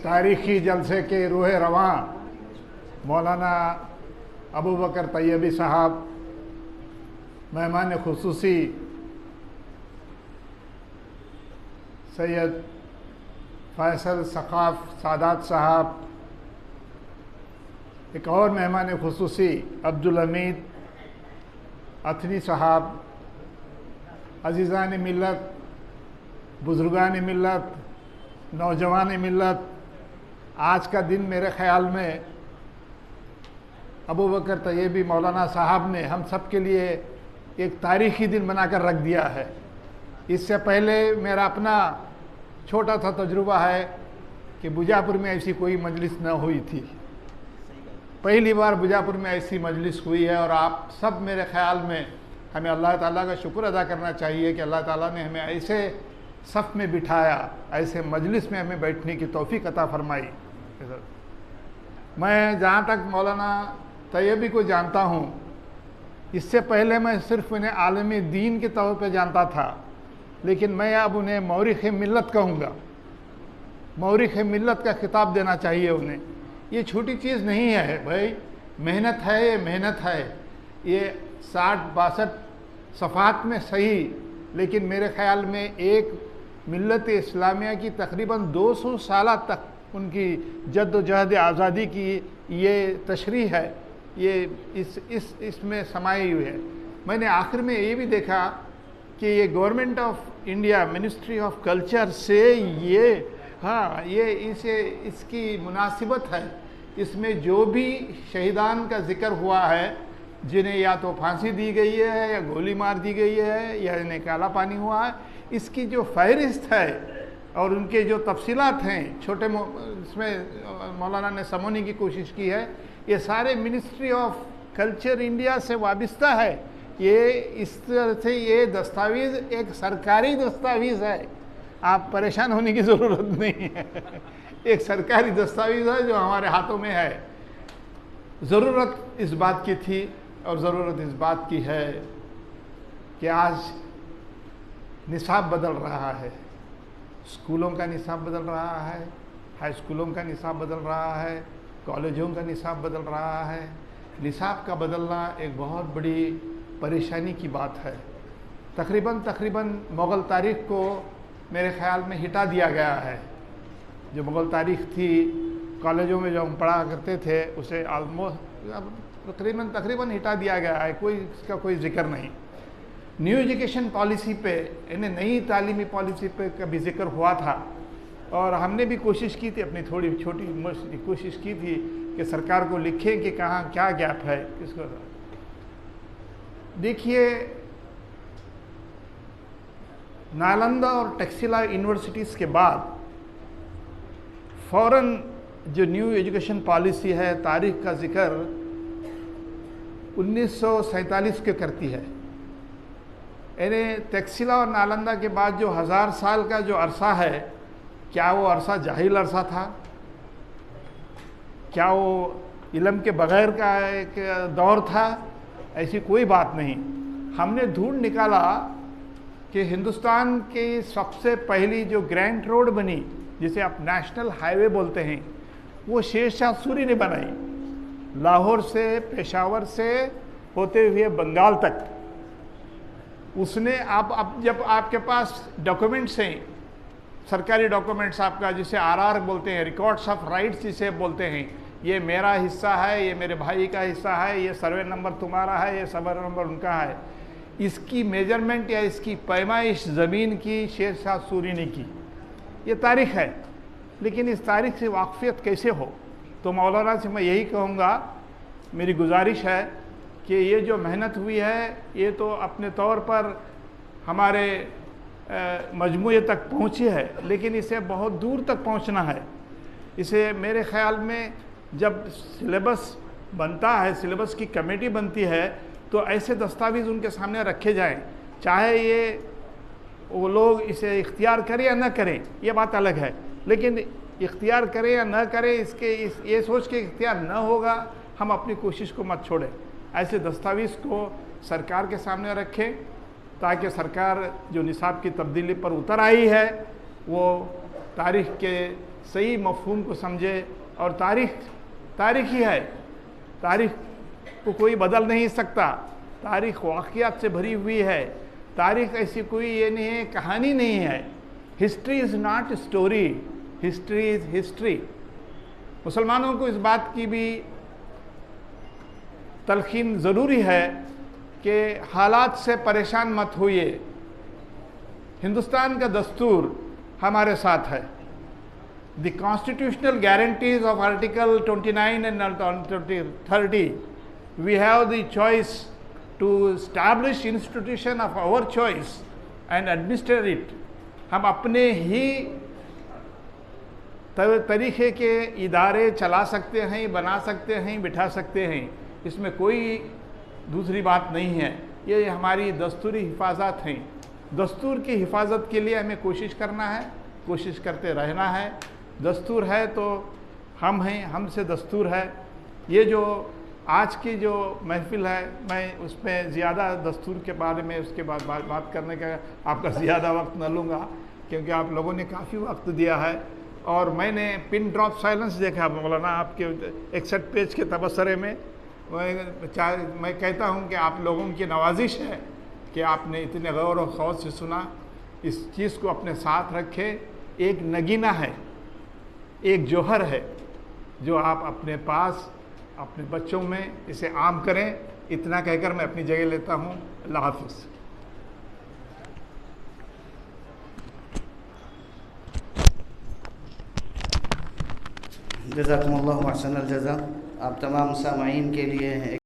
तारीख़ी जलसे के रूह रवां मौलाना अबू बकर तैयबी साहब, मेहमान खुसूसी सैयद फैसल सक़ाफ़ सादात साहब, एक और मेहमान खुसूसी अब्दुल हमीद अथनी साहब, अज़ीज़ान मिल्लत, बुज़ुर्गान मिल्लत, नौजवान मिल्लत, आज का दिन मेरे ख़्याल में अबू बकर तैयबी मौलाना साहब ने हम सब के लिए एक तारीख़ी दिन बनाकर रख दिया है। इससे पहले मेरा अपना छोटा सा तजुर्बा है कि बुजापुर में ऐसी कोई मजलिस न हुई थी। पहली बार बुजापुर में ऐसी मजलिस हुई है और आप सब मेरे ख़्याल में हमें अल्लाह ताला का शुक्र अदा करना चाहिए कि अल्लाह ताला ने हमें ऐसे सफ़ में बिठाया, ऐसे मजलिस में हमें बैठने की तौफ़ीक़ अता फ़रमाई। मैं जहाँ तक मौलाना तैयबी को जानता हूँ, इससे पहले मैं सिर्फ़ उन्हें आलमी दीन के तौर पे जानता था, लेकिन मैं अब उन्हें मौरिख़ मिल्लत कहूँगा। मौरिख़ मिल्लत का खिताब देना चाहिए उन्हें। ये छोटी चीज़ नहीं है भाई, मेहनत है, ये मेहनत है। ये 60-62 सफ़ात में सही, लेकिन मेरे ख़्याल में एक मिल्लत इस्लामिया की तकरीबन 200 साल तक उनकी जद्दोजहद आज़ादी की ये तशरीह है, ये इसमें समाई हुई है। मैंने आखिर में ये भी देखा कि ये government of India, ministry of culture से ये इसकी मुनासिबत है। इसमें जो भी शहीदान का ज़िक्र हुआ है, जिन्हें या तो फांसी दी गई है या गोली मार दी गई है या इन्हें काला पानी हुआ है, इसकी जो फ़हरिस्त है और उनके जो तफसीलात हैं, छोटे इसमें मौलाना ने समझने की कोशिश की है। ये सारे मिनिस्ट्री ऑफ कल्चर इंडिया से वाबस्ता है। ये इस तरह से ये दस्तावेज़ एक सरकारी दस्तावेज़ है, आप परेशान होने की ज़रूरत नहीं है। एक सरकारी दस्तावेज़ है जो हमारे हाथों में है। ज़रूरत इस बात की थी और ज़रूरत इस बात की है कि आज निसाब बदल रहा है, स्कूलों का निसाब बदल रहा है, हाई स्कूलों का निसाब बदल रहा है, कॉलेजों का निसाब बदल रहा है। निसाब का बदलना एक बहुत बड़ी परेशानी की बात है। तकरीबन मुग़ल तारीख़ को मेरे ख़्याल में हिटा दिया गया है। जो मुग़ल तारीख़ थी कॉलेजों में जो हम पढ़ा करते थे, उसे आलमोस्ट तकरीबन हिटा दिया गया है, कोई इसका कोई ज़िक्र नहीं। न्यू एजुकेशन पॉलिसी पे, इन्हें नई तालीमी पॉलिसी पे कभी ज़िक्र हुआ था और हमने भी कोशिश की थी, अपनी थोड़ी छोटी कोशिश की थी कि सरकार को लिखें कि कहाँ क्या गैप है, किसको। देखिए, नालंदा और टैक्सिला यूनिवर्सिटीज़ के बाद फ़ौरन जो न्यू एजुकेशन पॉलिसी है, तारीख़ का ज़िक्र 1947 के करती है। यानी टैक्सिला और नालंदा के बाद जो 1000 साल का जो अरसा है, क्या वो अरसा जाहिल अरसा था? क्या वो इल्म के बग़ैर का एक दौर था? ऐसी कोई बात नहीं। हमने ढूंढ निकाला कि हिंदुस्तान की सबसे पहली जो ग्रैंड रोड बनी, जिसे आप नेशनल हाईवे बोलते हैं, वो शेर शाह सूरी ने बनाई। लाहौर से, पेशावर से होते हुए बंगाल तक उसने। आप जब आपके पास डॉक्यूमेंट्स हैं, सरकारी डॉक्यूमेंट्स आपका, जिसे आरआर बोलते हैं, रिकॉर्ड्स ऑफ राइट्स जिसे बोलते हैं, ये मेरा हिस्सा है, ये मेरे भाई का हिस्सा है, ये सर्वे नंबर तुम्हारा है, ये सर्वे नंबर उनका है, इसकी मेजरमेंट या इसकी पैमाइश ज़मीन की शेर शाह सूरी ने की। ये तारीख़ है। लेकिन इस तारीख़ से वाक़फ़ियत कैसे हो? तो मौलाना से मैं यही कहूँगा, मेरी गुजारिश है कि ये जो मेहनत हुई है, ये तो अपने तौर पर हमारे मजमूए तक पहुँची है, लेकिन इसे बहुत दूर तक पहुँचना है। इसे मेरे ख़्याल में जब सिलेबस बनता है, सिलेबस की कमेटी बनती है, तो ऐसे दस्तावेज़ उनके सामने रखे जाएं। चाहे ये वो लोग इसे इख्तियार करें या न करें, ये बात अलग है, लेकिन इख्तियार करें या न करें, ये सोच के इख्तियार न होगा, हम अपनी कोशिश को मत छोड़ें। ऐसे दस्तावेज़ को सरकार के सामने रखें ताकि सरकार जो निसाब की तब्दीली पर उतर आई है वो तारीख़ के सही मफ़हूम को समझे। और तारीख़ ही है, तारीख़ को कोई बदल नहीं सकता। तारीख़ वाक़ियात से भरी हुई है। तारीख़ ऐसी कोई ये नहीं है, कहानी नहीं है। History is not story, history is history. मुसलमानों को इस बात की भी तलखीन ज़रूरी है कि हालात से परेशान मत होइए। हिंदुस्तान का दस्तूर हमारे साथ है। The constitutional guarantees of article 29 and 30, we have the choice to establish institution of our choice and administer it. हम अपने ही तरीक़े के इदारे चला सकते हैं, बना सकते हैं, बिठा सकते हैं। इसमें कोई दूसरी बात नहीं है। ये हमारी दस्तूरी हिफाजत हैं। दस्तूर की हिफाजत के लिए हमें कोशिश करना है, कोशिश करते रहना है। दस्तूर है तो हम हैं, हमसे दस्तूर है। ये जो आज की जो महफिल है, मैं उसमें ज़्यादा दस्तूर के बारे में उसके बाद बात करने का आपका ज़्यादा वक्त न लूँगा, क्योंकि आप लोगों ने काफ़ी वक्त दिया है। और मैंने पिन ड्रॉप साइलेंस देखा मौलाना आपके 61 पेज के तबसरे में। मैं कहता हूँ कि आप लोगों की नवाजिश है कि आपने इतने गौर और खौफ से सुना। इस चीज़ को अपने साथ रखें। एक नगीना है, एक जौहर है जो आप अपने पास अपने बच्चों में इसे आम करें। इतना कहकर मैं अपनी जगह लेता हूँ। अल्लाह हाफ़िज़। जज़ाकुमुल्लाहु अहसनल जज़ा। आप तमाम सामाईन के लिए